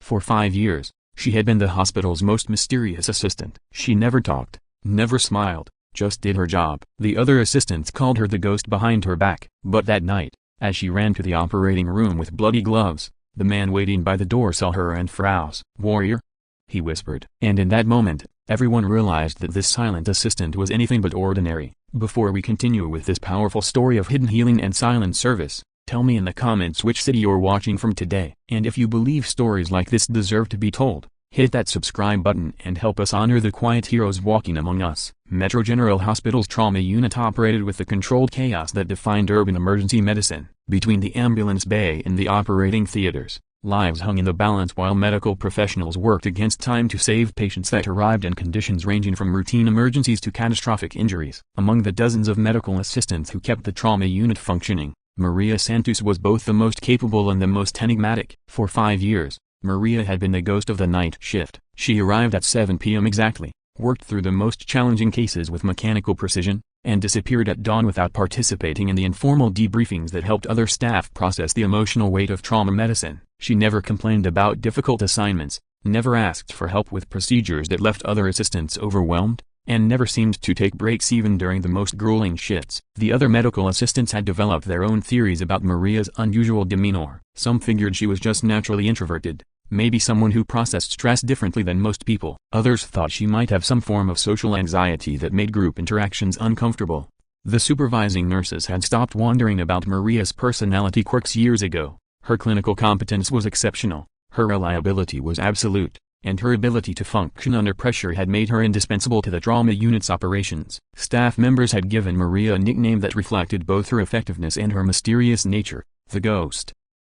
For 5 years, she had been the hospital's most mysterious assistant. She never talked, never smiled, just did her job. The other assistants called her the ghost behind her back. But that night, as she ran to the operating room with bloody gloves, the man waiting by the door saw her and froze. "Warrior?" he whispered. And in that moment, everyone realized that this silent assistant was anything but ordinary. Before we continue with this powerful story of hidden healing and silent service, tell me in the comments which city you're watching from today. And if you believe stories like this deserve to be told, hit that subscribe button and help us honor the quiet heroes walking among us. Metro General Hospital's trauma unit operated with the controlled chaos that defined urban emergency medicine. Between the ambulance bay and the operating theaters, lives hung in the balance while medical professionals worked against time to save patients that arrived in conditions ranging from routine emergencies to catastrophic injuries. Among the dozens of medical assistants who kept the trauma unit functioning, Maria Santos was both the most capable and the most enigmatic. For 5 years, Maria had been the ghost of the night shift. She arrived at 7 p.m. exactly, worked through the most challenging cases with mechanical precision, and disappeared at dawn without participating in the informal debriefings that helped other staff process the emotional weight of trauma medicine. She never complained about difficult assignments, never asked for help with procedures that left other assistants overwhelmed, and never seemed to take breaks even during the most grueling shifts. The other medical assistants had developed their own theories about Maria's unusual demeanor. Some figured she was just naturally introverted, maybe someone who processed stress differently than most people. Others thought she might have some form of social anxiety that made group interactions uncomfortable. The supervising nurses had stopped wondering about Maria's personality quirks years ago. Her clinical competence was exceptional, her reliability was absolute, and her ability to function under pressure had made her indispensable to the trauma unit's operations. Staff members had given Maria a nickname that reflected both her effectiveness and her mysterious nature, the Ghost.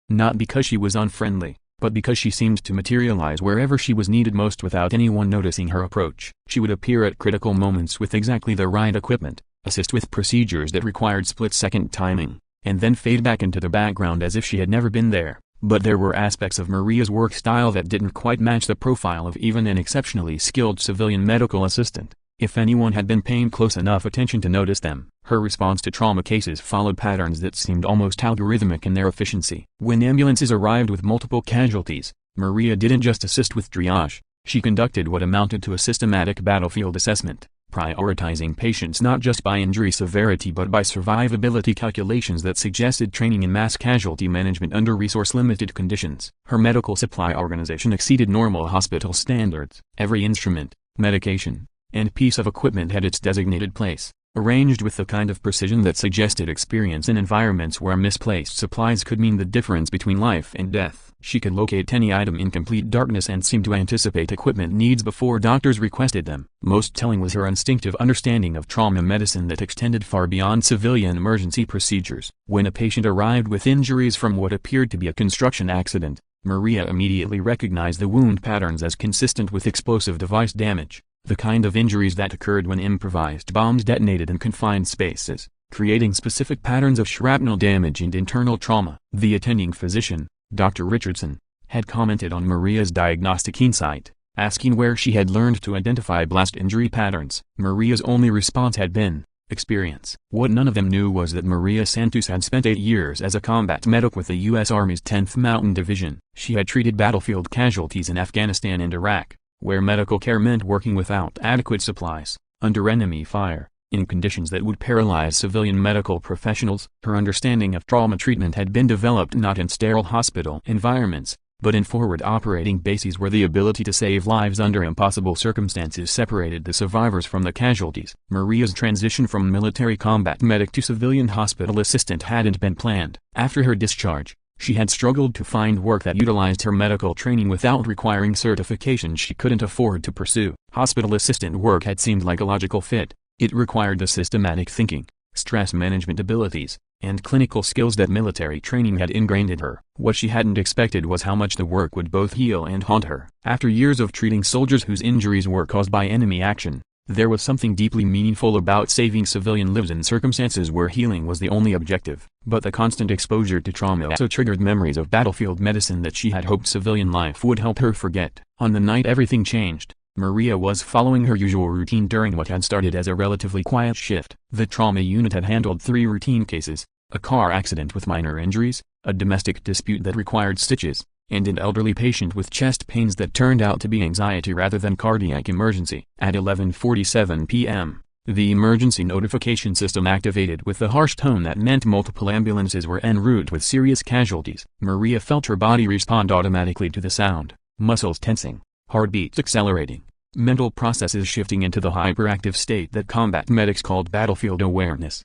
Not because she was unfriendly, but because she seemed to materialize wherever she was needed most without anyone noticing her approach. She would appear at critical moments with exactly the right equipment, assist with procedures that required split-second timing, and then fade back into the background as if she had never been there. But there were aspects of Maria's work style that didn't quite match the profile of even an exceptionally skilled civilian medical assistant, if anyone had been paying close enough attention to notice them. Her response to trauma cases followed patterns that seemed almost algorithmic in their efficiency. When ambulances arrived with multiple casualties, Maria didn't just assist with triage, she conducted what amounted to a systematic battlefield assessment, prioritizing patients not just by injury severity but by survivability calculations that suggested training in mass casualty management under resource-limited conditions. Her medical supply organization exceeded normal hospital standards. Every instrument, medication, and piece of equipment had its designated place, arranged with the kind of precision that suggested experience in environments where misplaced supplies could mean the difference between life and death. She could locate any item in complete darkness and seemed to anticipate equipment needs before doctors requested them. Most telling was her instinctive understanding of trauma medicine that extended far beyond civilian emergency procedures. When a patient arrived with injuries from what appeared to be a construction accident, Maria immediately recognized the wound patterns as consistent with explosive device damage, the kind of injuries that occurred when improvised bombs detonated in confined spaces, creating specific patterns of shrapnel damage and internal trauma. The attending physician, Dr. Richardson, had commented on Maria's diagnostic insight, asking where she had learned to identify blast injury patterns. Maria's only response had been, experience. What none of them knew was that Maria Santos had spent 8 years as a combat medic with the U.S. Army's 10th Mountain Division. She had treated battlefield casualties in Afghanistan and Iraq, where medical care meant working without adequate supplies, under enemy fire, in conditions that would paralyze civilian medical professionals. Her understanding of trauma treatment had been developed not in sterile hospital environments, but in forward operating bases where the ability to save lives under impossible circumstances separated the survivors from the casualties. Maria's transition from military combat medic to civilian hospital assistant hadn't been planned. After her discharge, she had struggled to find work that utilized her medical training without requiring certifications she couldn't afford to pursue. Hospital assistant work had seemed like a logical fit. It required the systematic thinking, stress management abilities, and clinical skills that military training had ingrained in her. What she hadn't expected was how much the work would both heal and haunt her. After years of treating soldiers whose injuries were caused by enemy action, there was something deeply meaningful about saving civilian lives in circumstances where healing was the only objective. But the constant exposure to trauma also triggered memories of battlefield medicine that she had hoped civilian life would help her forget. On the night everything changed, Maria was following her usual routine during what had started as a relatively quiet shift. The trauma unit had handled 3 routine cases, a car accident with minor injuries, a domestic dispute that required stitches, and an elderly patient with chest pains that turned out to be anxiety rather than cardiac emergency. At 11:47 p.m., the emergency notification system activated with the harsh tone that meant multiple ambulances were en route with serious casualties. Maria felt her body respond automatically to the sound, muscles tensing, heartbeats accelerating, mental processes shifting into the hyperactive state that combat medics called battlefield awareness.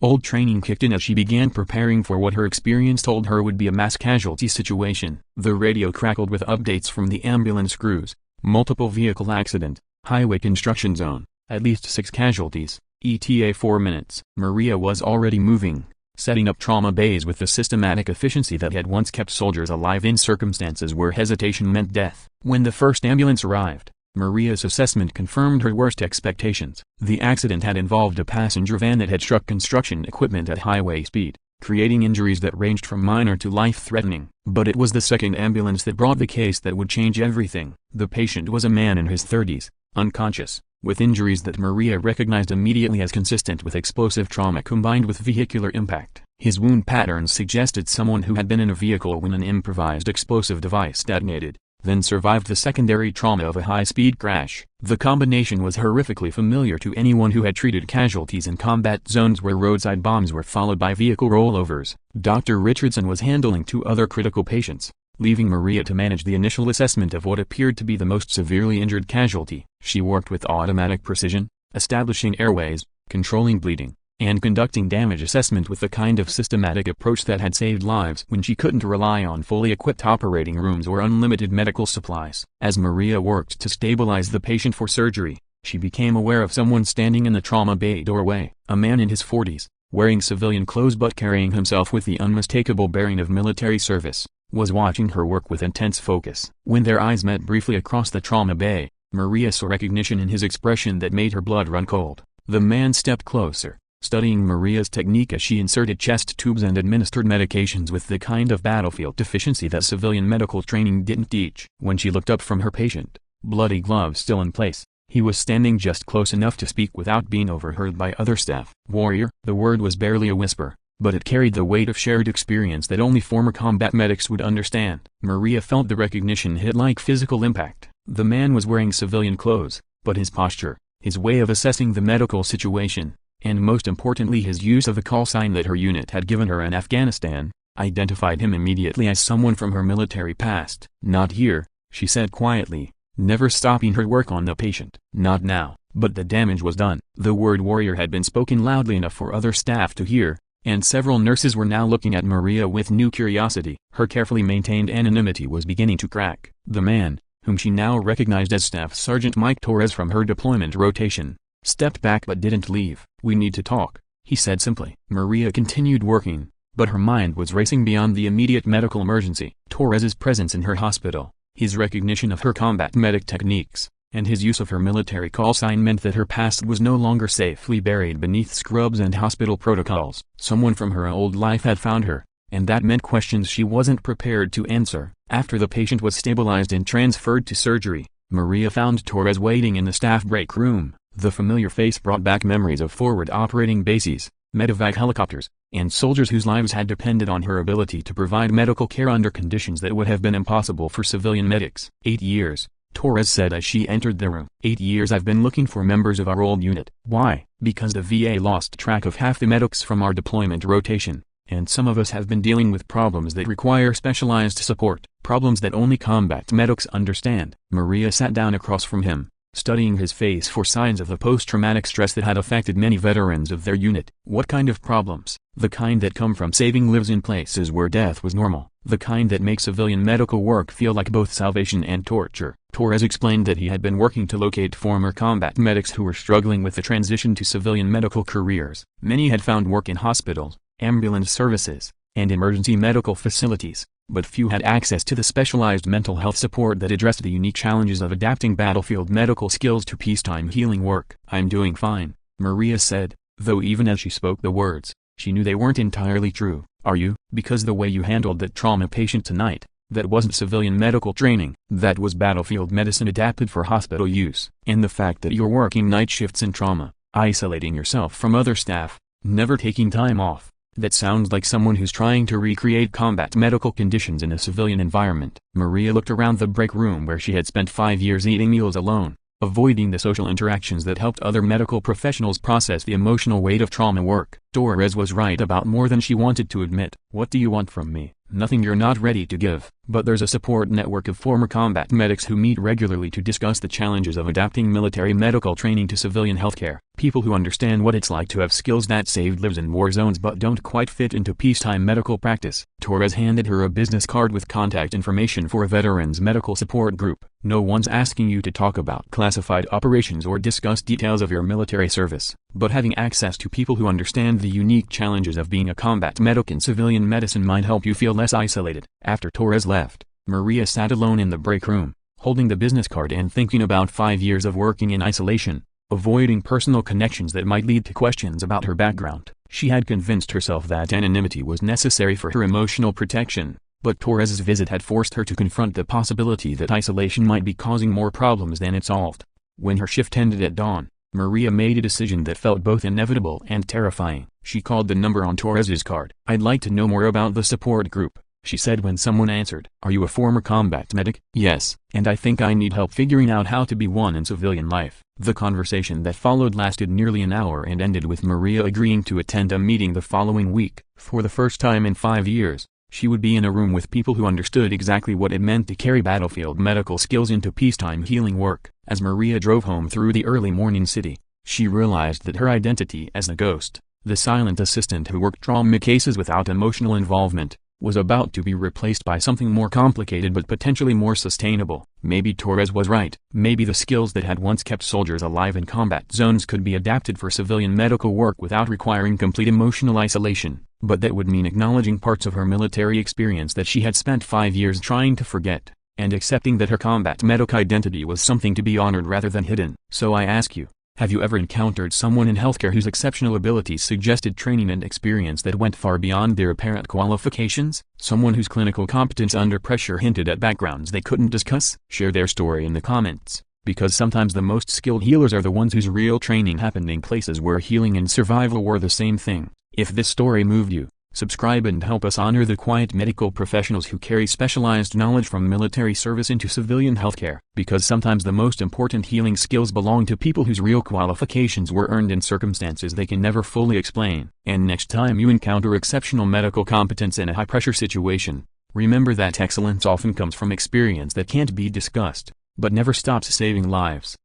Old training kicked in as she began preparing for what her experience told her would be a mass casualty situation. The radio crackled with updates from the ambulance crews: multiple vehicle accident, highway construction zone, at least 6 casualties, ETA 4 minutes. Maria was already moving, setting up trauma bays with the systematic efficiency that had once kept soldiers alive in circumstances where hesitation meant death. When the first ambulance arrived, Maria's assessment confirmed her worst expectations. The accident had involved a passenger van that had struck construction equipment at highway speed, creating injuries that ranged from minor to life-threatening. But it was the second ambulance that brought the case that would change everything. The patient was a man in his 30s, unconscious, with injuries that Maria recognized immediately as consistent with explosive trauma combined with vehicular impact. His wound patterns suggested someone who had been in a vehicle when an improvised explosive device detonated, then survived the secondary trauma of a high-speed crash. The combination was horrifically familiar to anyone who had treated casualties in combat zones where roadside bombs were followed by vehicle rollovers. Dr. Richardson was handling 2 other critical patients, leaving Maria to manage the initial assessment of what appeared to be the most severely injured casualty. She worked with automatic precision, establishing airways, controlling bleeding, and conducting damage assessment with the kind of systematic approach that had saved lives when she couldn't rely on fully equipped operating rooms or unlimited medical supplies. As Maria worked to stabilize the patient for surgery, she became aware of someone standing in the trauma bay doorway. A man in his 40s, wearing civilian clothes but carrying himself with the unmistakable bearing of military service, was watching her work with intense focus. When their eyes met briefly across the trauma bay, Maria saw recognition in his expression that made her blood run cold. The man stepped closer, studying Maria's technique as she inserted chest tubes and administered medications with the kind of battlefield efficiency that civilian medical training didn't teach. When she looked up from her patient, bloody gloves still in place, he was standing just close enough to speak without being overheard by other staff. "Warrior." The word was barely a whisper, but it carried the weight of shared experience that only former combat medics would understand. Maria felt the recognition hit like physical impact. The man was wearing civilian clothes, but his posture, his way of assessing the medical situation, and most importantly his use of a call sign that her unit had given her in Afghanistan, identified him immediately as someone from her military past. "Not here," she said quietly, never stopping her work on the patient. "Not now." But the damage was done. The word warrior had been spoken loudly enough for other staff to hear, and several nurses were now looking at Maria with new curiosity. Her carefully maintained anonymity was beginning to crack. The man, whom she now recognized as Staff Sergeant Mike Torres from her deployment rotation, stepped back but didn't leave. "We need to talk," he said simply. Maria continued working, but her mind was racing beyond the immediate medical emergency. Torres's presence in her hospital, his recognition of her combat medic techniques, and his use of her military call sign meant that her past was no longer safely buried beneath scrubs and hospital protocols. Someone from her old life had found her, and that meant questions she wasn't prepared to answer. After the patient was stabilized and transferred to surgery, Maria found Torres waiting in the staff break room. The familiar face brought back memories of forward operating bases, medevac helicopters, and soldiers whose lives had depended on her ability to provide medical care under conditions that would have been impossible for civilian medics. 8 years, Torres said as she entered the room. 8 years I've been looking for members of our old unit. Why? Because the VA lost track of half the medics from our deployment rotation, and some of us have been dealing with problems that require specialized support, problems that only combat medics understand. Maria sat down across from him, studying his face for signs of the post-traumatic stress that had affected many veterans of their unit. "What kind of problems?" "The kind that come from saving lives in places where death was normal. The kind that make civilian medical work feel like both salvation and torture." Torres explained that he had been working to locate former combat medics who were struggling with the transition to civilian medical careers. Many had found work in hospitals, ambulance services, and emergency medical facilities, but few had access to the specialized mental health support that addressed the unique challenges of adapting battlefield medical skills to peacetime healing work. "I'm doing fine," Maria said, though even as she spoke the words, she knew they weren't entirely true. "Are you? Because the way you handled that trauma patient tonight, that wasn't civilian medical training, that was battlefield medicine adapted for hospital use. And the fact that you're working night shifts in trauma, isolating yourself from other staff, never taking time off, That sounds like someone who's trying to recreate combat medical conditions in a civilian environment. Maria looked around the break room where she had spent 5 years eating meals alone, avoiding the social interactions that helped other medical professionals process the emotional weight of trauma work. Torres was right about more than she wanted to admit. What do you want from me? Nothing you're not ready to give. But there's a support network of former combat medics who meet regularly to discuss the challenges of adapting military medical training to civilian healthcare. People who understand what it's like to have skills that saved lives in war zones but don't quite fit into peacetime medical practice. Torres handed her a business card with contact information for a veterans medical support group. No one's asking you to talk about classified operations or discuss details of your military service, but having access to people who understand the unique challenges of being a combat medic in civilian medicine might help you feel less isolated. After Torres left, Maria sat alone in the break room, holding the business card and thinking about 5 years of working in isolation, avoiding personal connections that might lead to questions about her background. She had convinced herself that anonymity was necessary for her emotional protection, but Torres's visit had forced her to confront the possibility that isolation might be causing more problems than it solved. When her shift ended at dawn, Maria made a decision that felt both inevitable and terrifying. She called the number on Torres's card. "I'd like to know more about the support group," she said when someone answered. "Are you a former combat medic?" "Yes, and I think I need help figuring out how to be one in civilian life." The conversation that followed lasted nearly an hour and ended with Maria agreeing to attend a meeting the following week. For the first time in 5 years, she would be in a room with people who understood exactly what it meant to carry battlefield medical skills into peacetime healing work. As Maria drove home through the early morning city, she realized that her identity as the ghost, the silent assistant who worked trauma cases without emotional involvement, was about to be replaced by something more complicated but potentially more sustainable. Maybe Torres was right. Maybe the skills that had once kept soldiers alive in combat zones could be adapted for civilian medical work without requiring complete emotional isolation. But that would mean acknowledging parts of her military experience that she had spent 5 years trying to forget, and accepting that her combat medic identity was something to be honored rather than hidden. So I ask you, have you ever encountered someone in healthcare whose exceptional abilities suggested training and experience that went far beyond their apparent qualifications? Someone whose clinical competence under pressure hinted at backgrounds they couldn't discuss? Share their story in the comments, because sometimes the most skilled healers are the ones whose real training happened in places where healing and survival were the same thing. If this story moved you, subscribe and help us honor the quiet medical professionals who carry specialized knowledge from military service into civilian healthcare. Because sometimes the most important healing skills belong to people whose real qualifications were earned in circumstances they can never fully explain. And next time you encounter exceptional medical competence in a high-pressure situation, remember that excellence often comes from experience that can't be discussed, but never stops saving lives.